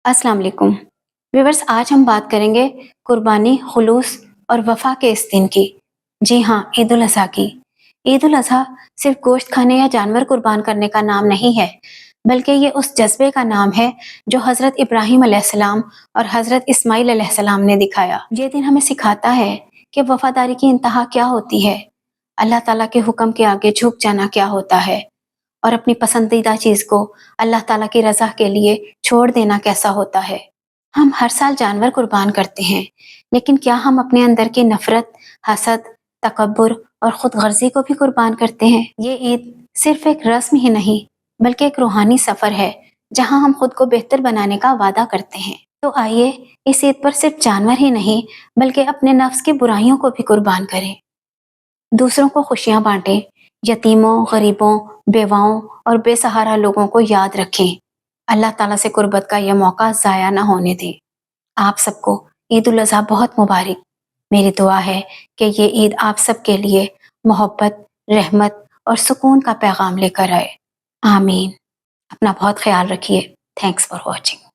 अस्सलाम वालेकुम व्यूवर्स। आज हम बात करेंगे कुर्बानी, खुलूस और वफा के इस दिन की। जी हाँ, ईद उल अज़हा की। ईद उल अज़हा सिर्फ गोश्त खाने या जानवर कुर्बान करने का नाम नहीं है, बल्कि ये उस जज्बे का नाम है जो हज़रत इब्राहीम अलैहिस्सलाम और हज़रत इस्माईल अलैहिस्सलाम ने दिखाया। ये दिन हमें सिखाता है कि वफादारी की इंतहा क्या होती है, अल्लाह ताला के हुक्म के आगे झुक जाना क्या होता है, और अपनी पसंदीदा चीज़ को अल्लाह ताला की रज़ा के लिए छोड़ देना कैसा होता है। हम हर साल जानवर कुर्बान करते हैं, लेकिन क्या हम अपने अंदर की नफ़रत, हसद, तकब्बुर और खुद गर्जी को भी कुर्बान करते हैं? ये ईद सिर्फ एक रस्म ही नहीं, बल्कि एक रूहानी सफ़र है, जहाँ हम खुद को बेहतर बनाने का वादा करते हैं। तो आइए इस ईद पर सिर्फ जानवर ही नहीं, बल्कि अपने नफ्स की बुराइयों को भी कुर्बान करें। दूसरों को खुशियाँ बांटें, यतीमों, गरीबों, बेवाओं और बेसहारा लोगों को याद रखें। अल्लाह ताला से कुर्बत का यह मौका ज़ाया ना होने दें। आप सबको ईद उल अज़हा बहुत मुबारक। मेरी दुआ है कि ये ईद आप सबके लिए मोहब्बत, रहमत और सुकून का पैगाम लेकर आए। आमीन। अपना बहुत ख्याल रखिए। Thanks for watching.